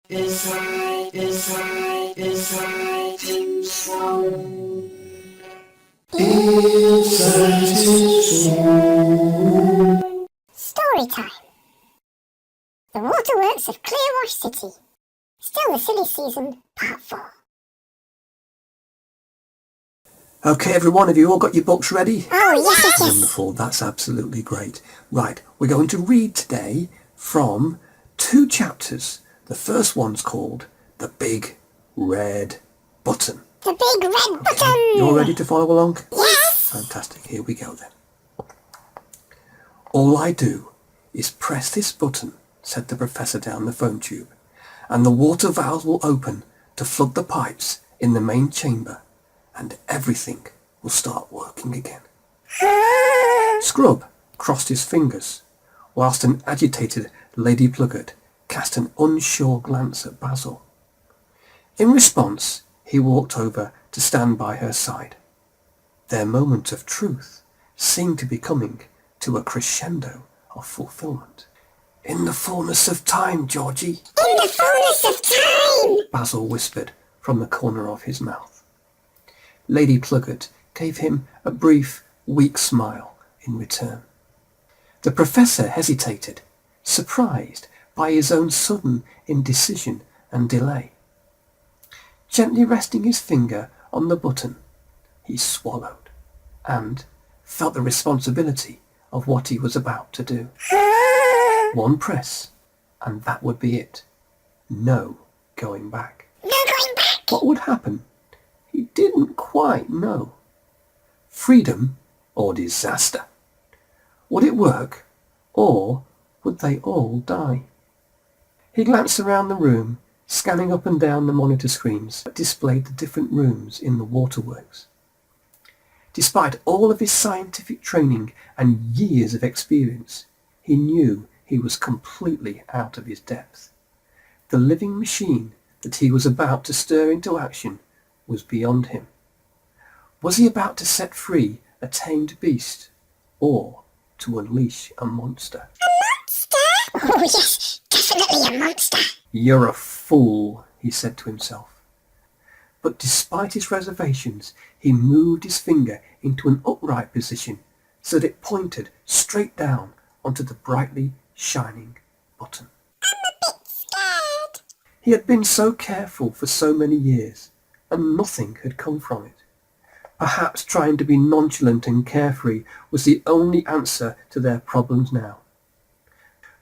Storytime. The Waterworks of Clearwash City. Still the silly season, part 4. Okay, everyone, have you all got your books ready? Oh, yes. Wonderful, that's absolutely great. Right, we're going to read today from 2 chapters. The first one's called The Big Red Button. The Big Red Button! You all ready to follow along? Yes! Fantastic, here we go then. All I do is press this button, said the professor down the phone tube, and the water valves will open to flood the pipes in the main chamber, and everything will start working again. Scrub crossed his fingers, whilst an agitated Lady Pluggett cast an unsure glance at Basil. In response, he walked over to stand by her side. Their moment of truth seemed to be coming to a crescendo of fulfillment. "In the fullness of time, Georgie," In the fullness of time! Basil whispered from the corner of his mouth. Lady Pluggett gave him a brief, weak smile in return. The professor hesitated, surprised by his own sudden indecision and delay. Gently resting his finger on the button, he swallowed and felt the responsibility of what he was about to do. One press, and that would be it. No going back. No going back! What would happen? He didn't quite know. Freedom or disaster? Would it work, or would they all die? He glanced around the room, scanning up and down the monitor screens that displayed the different rooms in the Waterworks. Despite all of his scientific training and years of experience, he knew he was completely out of his depth. The living machine that he was about to stir into action was beyond him. Was he about to set free a tamed beast, or to unleash a monster? Monster? Oh, yes, definitely a monster. "You're a fool," he said to himself. But despite his reservations, he moved his finger into an upright position so that it pointed straight down onto the brightly shining button. I'm a bit scared. He had been so careful for so many years, and nothing had come from it. Perhaps trying to be nonchalant and carefree was the only answer to their problems now.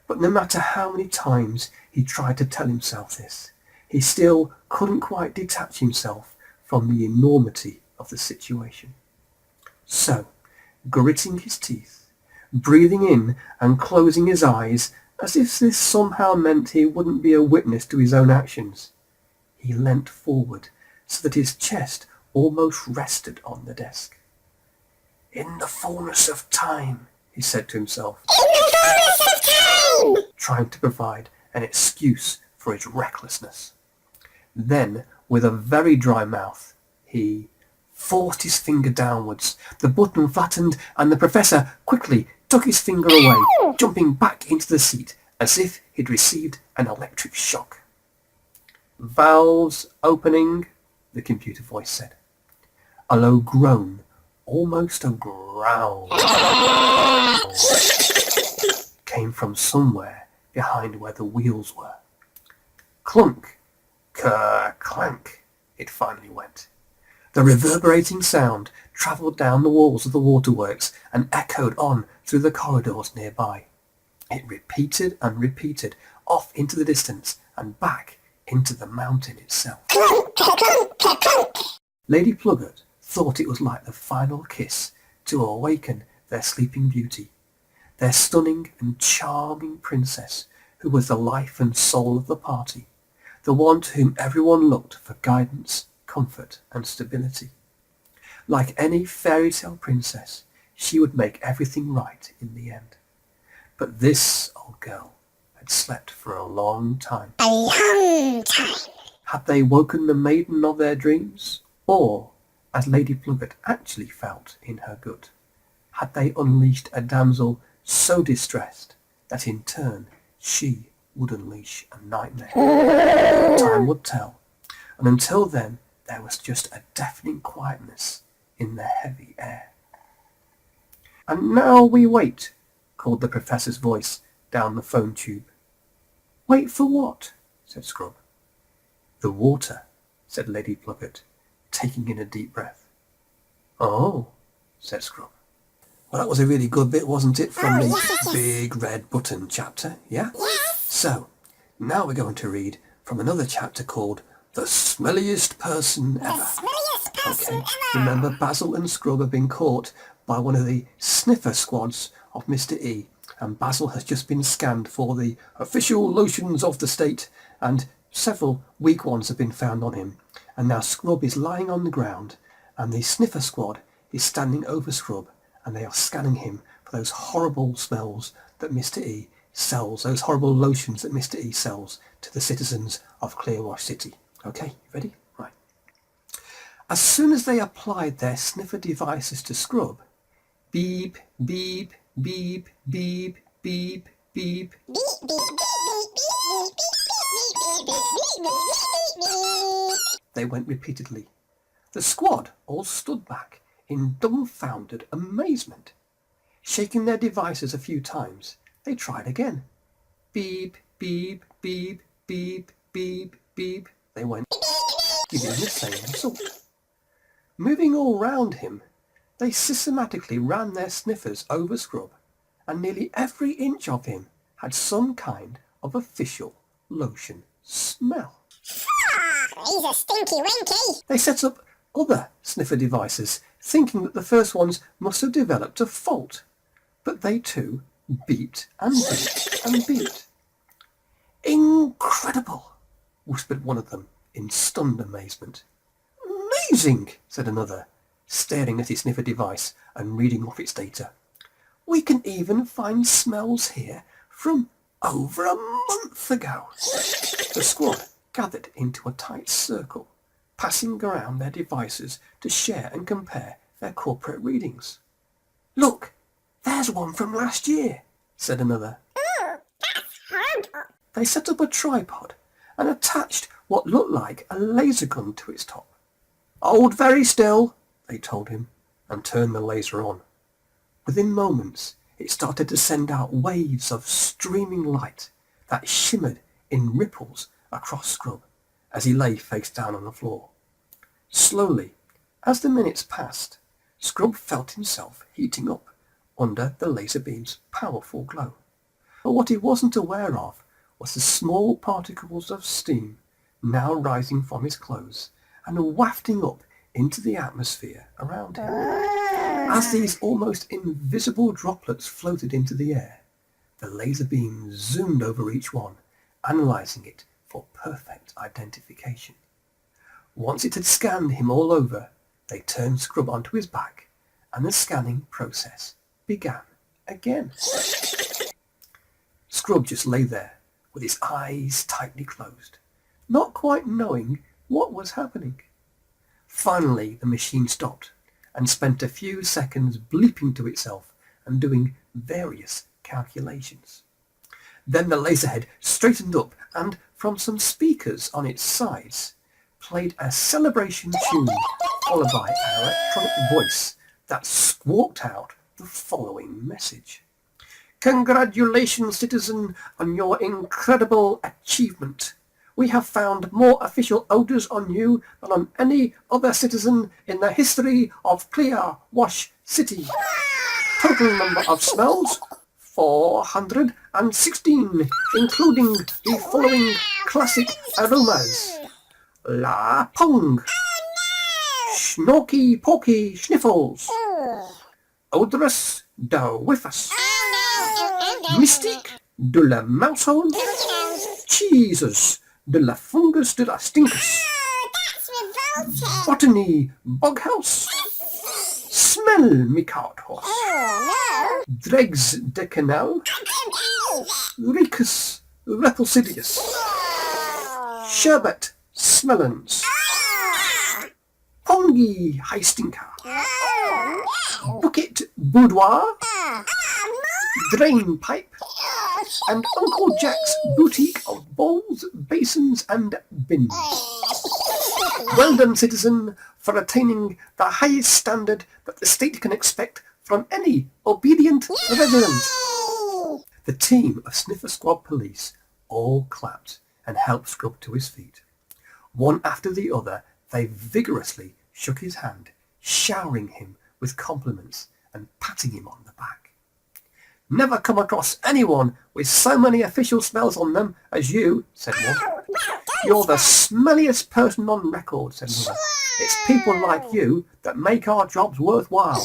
But no matter how many times he tried to tell himself this, he still couldn't quite detach himself from the enormity of the situation. So, gritting his teeth, breathing in and closing his eyes as if this somehow meant he wouldn't be a witness to his own actions, he leant forward so that his chest almost rested on the desk. "In the fullness of time," he said to himself, In the fullness of time! trying to provide an excuse for his recklessness. Then, with a very dry mouth, he forced his finger downwards. The button flattened, and the professor quickly took his finger away, jumping back into the seat as if he'd received an electric shock. "Valves opening," the computer voice said. A low groan, almost a growl, came from somewhere behind where the wheels were. Clunk, ker-clank, it finally went. The reverberating sound travelled down the walls of the Waterworks and echoed on through the corridors nearby. It repeated and repeated, off into the distance and back into the mountain itself. Clunk, clunk, clunk. Lady Pluggett thought it was like the final kiss to awaken their sleeping beauty, their stunning and charming princess, who was the life and soul of the party, the one to whom everyone looked for guidance, comfort and stability. Like any fairy tale princess, she would make everything right in the end. But this old girl had slept for a long time. A long time. Had they woken the maiden of their dreams? Or, as Lady Pluggett actually felt in her gut, had they unleashed a damsel so distressed that in turn she would unleash a nightmare? time would tell. And until then, there was just a deafening quietness in the heavy air. "And now we wait," called the professor's voice down the phone tube. "Wait for what?" said Scrub. "The water," said Lady Pluckett, taking in a deep breath. "Oh," said Scrub. Well, that was a really good bit, wasn't it, from the Big Red Button chapter, yeah? Yes. So, now we're going to read from another chapter called The Smelliest Person Ever. The smelliest person Okay, ever. remember Basil and Scrub have been caught by one of the sniffer squads of Mr. E, and Basil has just been scanned for the official lotions of the state, and several weak ones have been found on him. And now Scrub is lying on the ground, and the sniffer squad is standing over Scrub, and they are scanning him for those horrible smells that Mr. E sells, those horrible lotions that Mr. E sells to the citizens of Clearwash City. Okay, you ready? Right. As soon as they applied their sniffer devices to Scrub, beep, beep, beep, beep, beep, beep, they went repeatedly. The squad all stood back in dumbfounded amazement. Shaking their devices a few times, they tried again. Beep, beep, beep, beep, beep, beep. They went, giving the same result. Moving all round him, they systematically ran their sniffers over Scrub, and nearly every inch of him had some kind of official lotion smell. He's a stinky winky. They set up other sniffer devices, thinking that the first ones must have developed a fault, but they too beeped and beeped and beeped. "Incredible," whispered one of them in stunned amazement. "Amazing," said another, staring at its sniffer device and reading off its data. "We can even find smells here from over a month ago." The squad gathered into a tight circle, passing around their devices to share and compare their corporate readings. "Look, there's one from last year," said another. That's horrible. They set up a tripod and attached what looked like a laser gun to its top. "Hold very still," they told him, and turned the laser on. Within moments, it started to send out waves of streaming light that shimmered in ripples across Scrub as he lay face down on the floor. Slowly, as the minutes passed, Scrub felt himself heating up under the laser beam's powerful glow. But what he wasn't aware of was the small particles of steam now rising from his clothes and wafting up into the atmosphere around him. As these almost invisible droplets floated into the air, the laser beam zoomed over each one, analysing it for perfect identification. Once it had scanned him all over, they turned Scrub onto his back, and the scanning process began again. Scrub just lay there, with his eyes tightly closed, not quite knowing what was happening. Finally, the machine stopped, and spent a few seconds bleeping to itself and doing various calculations. Then the laserhead straightened up and, from some speakers on its sides, played a celebration tune, followed by an electronic voice that squawked out the following message. "Congratulations, citizen, on your incredible achievement. We have found more official odours on you than on any other citizen in the history of Clearwash City. Total number of smells, 416, including the following classic aromas. La Pong, Snorky Porky Sniffles, Odorous de Whiffus, Mystique de la Mousehole, Cheeses de la Fungus de la Stinkus, Botany Boghouse, Smell me cart horse, Dregs de Canal, Ricus Repulsidius, Sherbet Smellens, Pongy High Stinker, Bucket Boudoir, Drain Pipe, and Uncle Jack's boutique of bowls, basins and bins. Well done, citizen, for attaining the highest standard that the state can expect from any obedient resident. The team of Sniffer Squad police all clapped and helped Scrub to his feet. One after the other, they vigorously shook his hand, showering him with compliments and patting him on the back. Never come across anyone with so many official smells on them as you, said one. You're the smelliest person on record, said another. It's people like you that make our jobs worthwhile.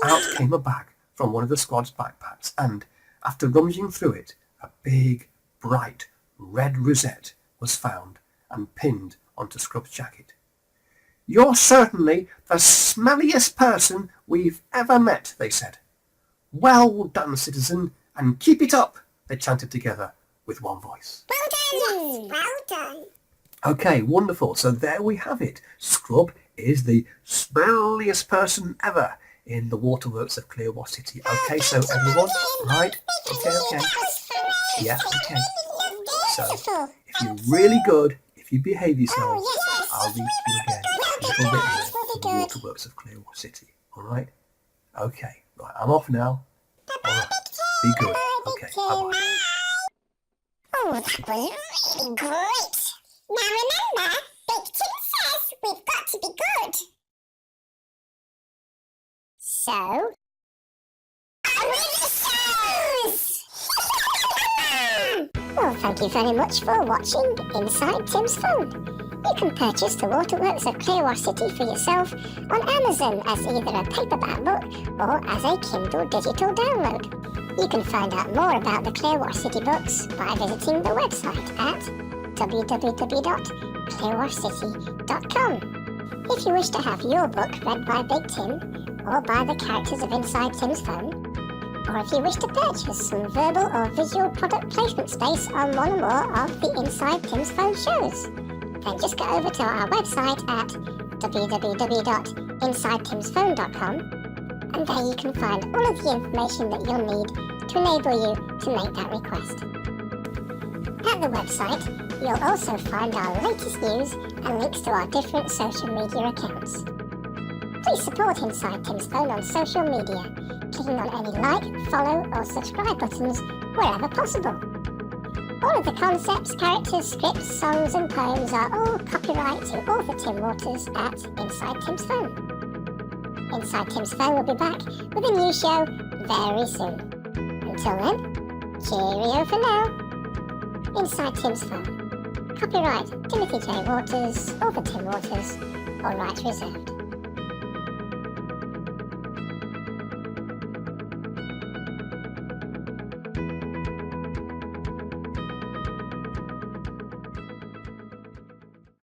Out came a bag from one of the squad's backpacks, and, after rummaging through it, a big, bright, red rosette was found and pinned onto Scrub's jacket. You're certainly the smelliest person we've ever met, they said. Well done, citizen, and keep it up, they chanted together with one voice. Well done! Well done! Okay, wonderful. So there we have it. Scrub is the smelliest person ever in the Waterworks of Clearwater City. Okay, so everyone, right? Okay. Yeah, okay. So, if you're really good, if you behave yourselves, I'll read you again a little bit more from the Waterworks of Clearwater City. All right? Okay. Right, I'm off now. All right. Be good. Okay, bye-bye. Oh, that was really great. Now remember, Big Tim says we've got to be good. So, on with the shows! Well, thank you very much for watching Inside Tim's Phone. You can purchase The Waterworks of Clearwater City for yourself on Amazon as either a paperback book or as a Kindle digital download. You can find out more about the Clearwater City books by visiting the website at www.clearwatercity.com. If you wish to have your book read by Big Tim or by the characters of Inside Tim's Phone, or if you wish to purchase some verbal or visual product placement space on one or more of the Inside Tim's Phone shows, then just go over to our website at www.insidetimsphone.com, and there you can find all of the information that you'll need to enable you to make that request. At the website, you'll also find our latest news and links to our different social media accounts. Please support Inside Tim's Phone on social media, clicking on any like, follow or subscribe buttons wherever possible. All of the concepts, characters, scripts, songs and poems are all copyright to author Tim Waters at Inside Tim's Phone. Inside Tim's Phone will be back with a new show very soon. Until then, cheerio for now. Inside Tim's Phone. Copyright Timothy J. Waters, author Tim Waters, all rights reserved.